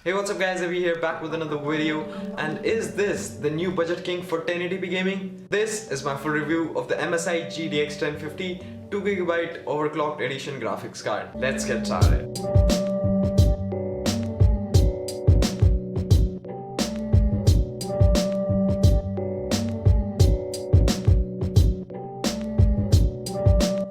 Hey, what's up guys, Abhi here, back with another video. And is this the new budget king for 1080p gaming? This is my full review of the MSI GTX 1050 2GB overclocked edition graphics card. Let's get started.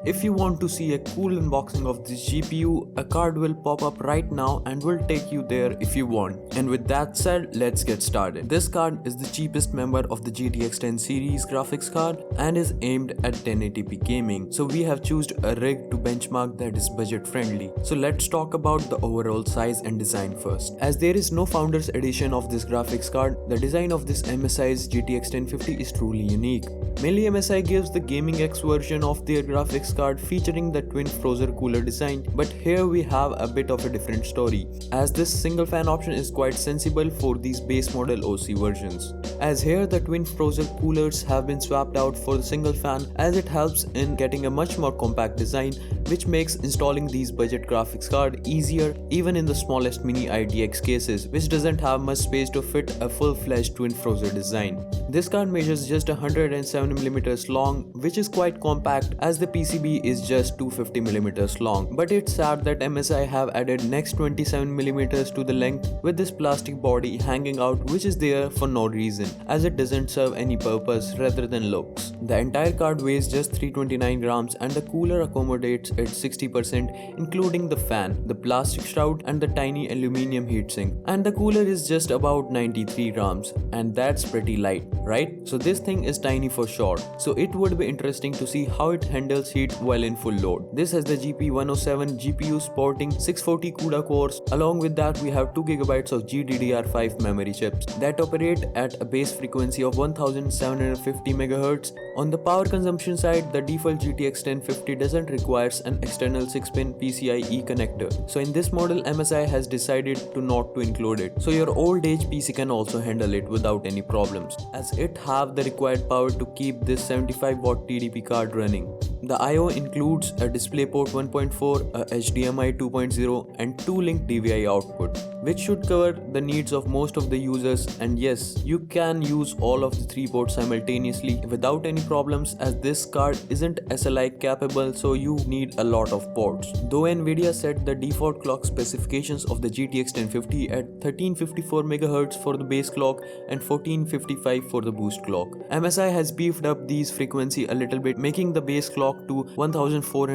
If you want to see a cool unboxing of this GPU, a card will pop up right now and will take you there if you want. And with that said, let's get started. This card is the cheapest member of the GTX 10 series graphics card and is aimed at 1080p gaming. So we have chosen a rig to benchmark that is budget friendly. So let's talk about the overall size and design first. As there is no founder's edition of this graphics card, the design of this MSI's GTX 1050 is truly unique. Mainly MSI gives the Gaming X version of their graphics card featuring the twin Frozer cooler design, but here we have a bit of a different story, as this single fan option is quite sensible for these base model OC versions. As here the twin Frozer coolers have been swapped out for the single fan, as it helps in getting a much more compact design, which makes installing these budget graphics card easier even in the smallest mini ITX cases, which doesn't have much space to fit a full-fledged twin Frozer design. This card measures just 107mm long, which is quite compact as the PCB is just 250mm long. But it's sad that MSI have added next 27mm to the length with this plastic body hanging out, which is there for no reason, as it doesn't serve any purpose rather than looks. The entire card weighs just 329 grams and the cooler accommodates it 60%, including the fan, the plastic shroud and the tiny aluminium heatsink. And the cooler is just about 93 grams, and that's pretty light, right? So this thing is tiny for sure. So it would be interesting to see how it handles heat while in full load. This has the GP107 GPU sporting 640 CUDA cores. Along with that, we have 2GB of GDDR5 memory chips that operate at a base frequency of 1750 MHz. On the power consumption side, the default GTX 1050 doesn't require an external 6-pin PCIe connector. So in this model, MSI has decided to not to include it. So your old age PC can also handle it without any problems, as it have the required power to keep this 75W TDP card running. The I/O includes a DisplayPort 1.4, a HDMI 2.0 and 2 link DVI output, which should cover the needs of most of the users. And yes, you can use all of the 3 ports simultaneously without any problems, as this card isn't SLI capable, so you need a lot of ports. Though Nvidia set the default clock specifications of the GTX 1050 at 1354 MHz for the base clock and 1455 for the boost clock, MSI has beefed up these frequency a little bit, making the base clock to 1404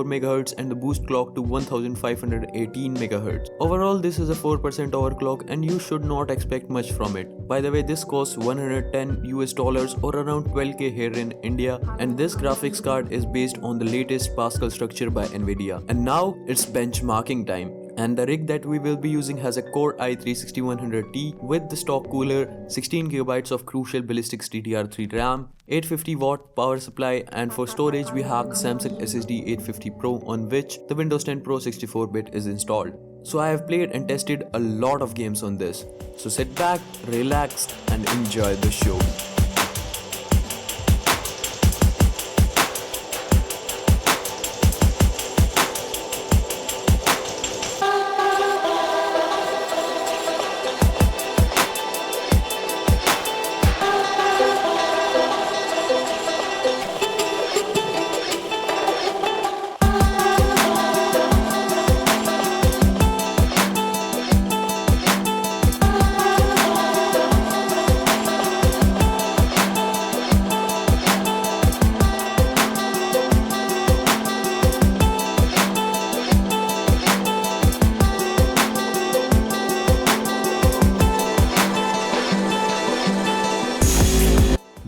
MHz and the boost clock to 1518 MHz. Overall, this is a 4% overclock and you should not expect much from it. By the way, this costs $110 or around 12k here in India, and this graphics card is based on the latest Pascal structure by Nvidia. And now it's benchmarking time. And the rig that we will be using has a Core i3-6100T with the stock cooler, 16GB of Crucial Ballistics DDR3 RAM, 850W power supply, and for storage we have the Samsung SSD 850 Pro, on which the Windows 10 Pro 64-bit is installed. So I have played and tested a lot of games on this. So sit back, relax and enjoy the show.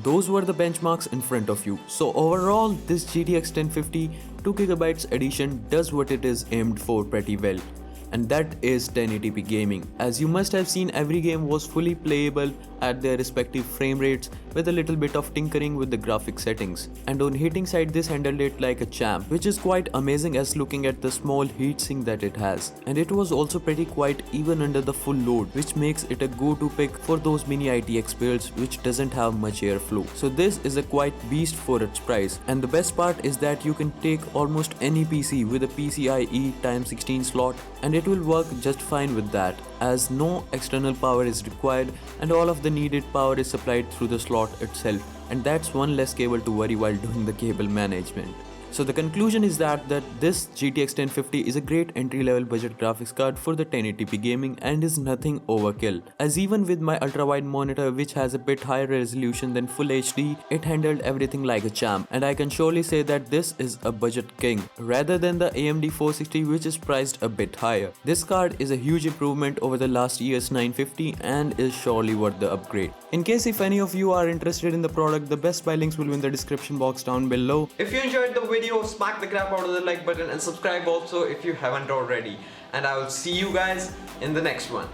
Those were the benchmarks in front of you. So overall, this GTX 1050 2GB edition does what it is aimed for pretty well, and that is 1080p gaming. As you must have seen, every game was fully playable at their respective frame rates, with a little bit of tinkering with the graphic settings. And on heating side, this handled it like a champ, which is quite amazing as looking at the small heatsink that it has. And it was also pretty quiet even under the full load, which makes it a go-to pick for those mini ITX builds which doesn't have much airflow. So this is a quite beast for its price. And the best part is that you can take almost any PC with a PCIe x16 slot and it will work just fine with that, as no external power is required and all of the needed power is supplied through the slot itself, and that's one less cable to worry while doing the cable management. So the conclusion is that this GTX 1050 is a great entry-level budget graphics card for the 1080p gaming and is nothing overkill, as even with my ultra-wide monitor which has a bit higher resolution than Full HD, it handled everything like a champ, and I can surely say that this is a budget king rather than the AMD 460 which is priced a bit higher. This card is a huge improvement over the last year's 950 and is surely worth the upgrade. In case if any of you are interested in the product, the best buy links will be in the description box down below. If you enjoyed the video, smack the crap out of the like button and subscribe also if you haven't already. And I will see you guys in the next one.